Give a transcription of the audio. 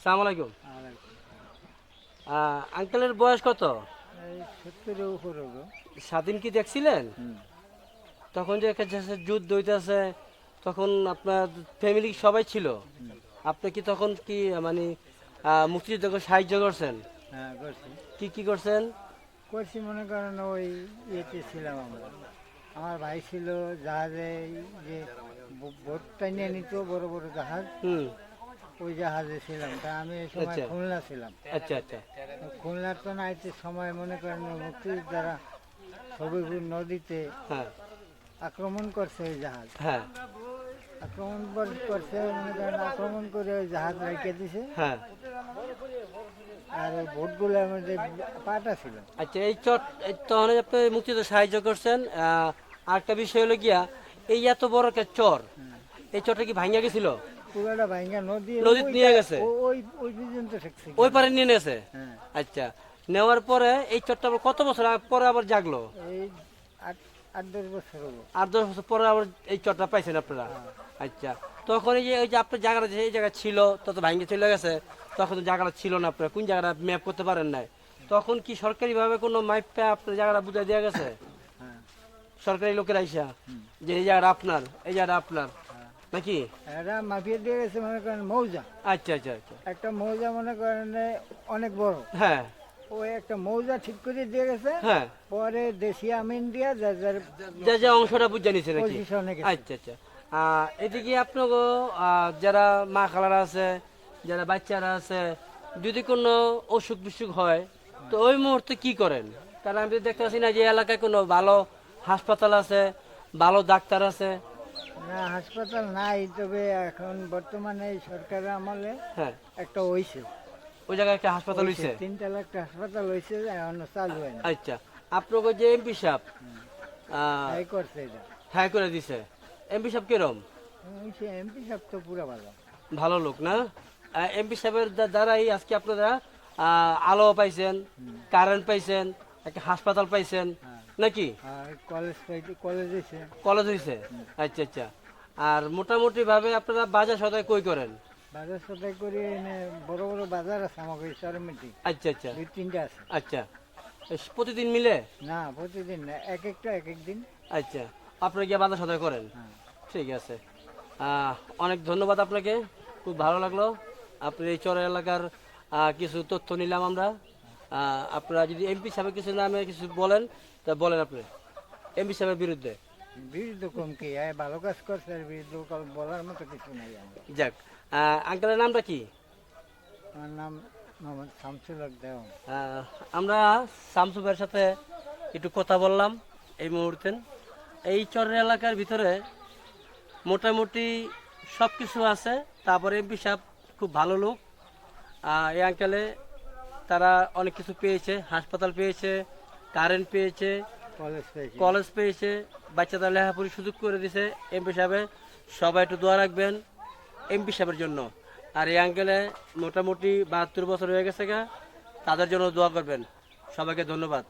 আসসালামু আলাইকুম। আঙ্কেলের বয়স কত? এই 70-এর উপরে হলো। স্বাধীন কি দেখছিলেন? হুম। তখন যে একটা যে যুদ্ধ হইতেছে, তখন আপনার ফ্যামিলি সবাই ছিল। হুম। আপনি কি তখন কি মানে মুক্তিযুদ্ধকে সাহায্য করছেন? হ্যাঁ, করছি। কি করছেন? করছি মনে করেন ওই ইয়েতে ছিলাম আমরা। আমার ভাই ছিল জাহাজে, এই যে বোট টাইনে নিত বড় বড় জাহাজ, হুম। ওই জাহাজে ছিলাম। তা আমি এই সময় আচ্ছা খুলনা ছিলাম। আচ্ছা আচ্ছা। খুলনার তো নাইতে সময় মনে করেন মুক্তিযোদ্ধারা ছবিপুর নদীতে হ্যাঁ আক্রমণ করছে ওই জাহাজ। হ্যাঁ আক্রমণ করছে মনে করেন, আক্রমণ করে ওই জাহাজ রেখে দিছে। হ্যাঁ। আর ওই বোটগুলোর মধ্যে পাটা ছিল। আচ্ছা, তখন আপনি মুক্তিযুদ্ধ সাহায্য করছেন। আরেকটা বিষয় হলো গিয়া, এই এত বড় একটা চর, এই চরটা কি ভাঙিয়া গেছিল? পুরোটা ভাঙ্গা নদী নদীতে নিয়ে গেছে? ওই ওই পর্যন্ত ঠেকছে। ওই পারে নিয়ে নিয়েছে? হ্যাঁ। আচ্ছা, নেওয়ার পরে এই চরটা আবার কত বছর পরে আবার জাগলো? এই 8-10 বছর হলো। 8-10 বছর পরে আবার এই চরটা পাইছেন আপনারা? হ্যাঁ। আচ্ছা, তখন এই যে আপনার জায়গাটা যে এই জায়গা ছিল, তত ভাঙ্গে চলে গেছে, তখন তো জায়গাটা ছিল না, আপনারা কোন জায়গাটা ম্যাপ করতে পারেন নাই, তখন কি সরকারিভাবে কোনো মাইপটা আপনার জায়গাটা বুঝাই দেওয়া গেছে? হ্যাঁ। সরকারি লোকের আইসা হুম। যে এই জায়গাটা আপনার, এই জায়গাটা আপনার হ্যাঁ। নাকি? এরা মাফিয়া দিয়ে গেছে মনে করেন মৌজা। আচ্ছা আচ্ছা আচ্ছা। একটা মৌজা মনে করেন অনেক বড়। হ্যাঁ ওই একটা মৌজা ঠিক করে দিয়ে গেছে। হ্যাঁ। পরে দেশি আমিন দিয়া যার যার যে অংশটা বুঝে নিছে নাকি? পজিশনে গেছে। আচ্ছা আচ্ছা। এদিকে আপনাকে যারা মা খালারা আছে, যারা বাচ্চারা আছে, যদি কোনো অসুখ বিসুখ হয়, তো ওই মুহূর্তে কি করেন? কারণ আমি তো দেখতে পাচ্ছি না যে এলাকায় কোনো ভালো হাসপাতাল আছে, ভালো ডাক্তার আছে। না, হাসপাতাল নাই, তবে এখন বর্তমানে এই সরকারের আমলে হ্যাঁ, একটা হইছে। ওই জায়গায় একটা হাসপাতাল হয়েছে? 3 তলা একটা হাসপাতাল হয়েছে, এখনো চালু হয় না। আচ্ছা, আপনাকে যে এমপি সাহেব তাই করছে এটা। হ্যাঁ করে দিছে, এমপি সাহেব কিরম? এমপি সাহেব তো পুরা ভালো। ভালো লোক না? এমপি সাহেবের দ্বারাই আজকে আপনারা আলো পাইছেন, কারেন্ট পাইছেন, একটা হাসপাতাল পাইছেন হ্যাঁ। নাকি? আর কলেজ কলেজ হয়েছে। কলেজ হয়েছে? আচ্ছা আচ্ছা। আর মোটামুটি ভাবে আপনারা বাজার সদাই কই করেন? বাজার সদাই করে এনে বড় বড় বাজার আছে আমাকে শহরের। আচ্ছা আচ্ছা 2-3টা আছে। আচ্ছা। প্রতিদিন মিলে? না, প্রতিদিন না, এক একটা এক এক দিন। আচ্ছা, আপনারা গিয়ে বাজার সদাই করেন? হ্যাঁ। ঠিক আছে। অনেক ধন্যবাদ আপনাকে, খুব ভালো লাগলো। আপনি এই চর এলাকার কিছু তথ্য নিলাম আমরা। আপনারা যদি এমপি সাহেবের কিছু নামে কিছু বলেন, তা বলেন আপনি এমপি সাহেবের বিরুদ্ধে। বিরুদ্ধ কম কি, ভালো কাজ করছে, আর বিরুদ্ধ বলার মতো কিছু নাই আমার। যাক, আঙ্কেলের নামটা কি? আমার নাম মোহাম্মদ শামসুল হক দেওয়ান। আমরা শামসু ভাইয়ের সাথে একটু কথা বললাম এই মুহূর্তে। এই চরের এলাকার ভিতরে মোটামুটি সব কিছু আছে। তারপরে এমপি সাহেব খুব ভালো লোক। এই আঙ্কেলে তারা অনেক কিছু পেয়েছে, হাসপাতাল পেয়েছে, কারেন্ট পেয়েছে, কলেজ পেয়েছি। কলেজ পেয়েছে, বাচ্চাদের লেখাপড়ির সুযোগ করে দিছে এমপি সাহেবে। সবাই একটু দোয়া রাখবেন এমপি সাহেবের জন্য। আর এই আঙ্কেলে মোটামুটি 72 বছর হয়ে গেছে গা, তাদের জন্য দোয়া করবেন। সবাইকে ধন্যবাদ।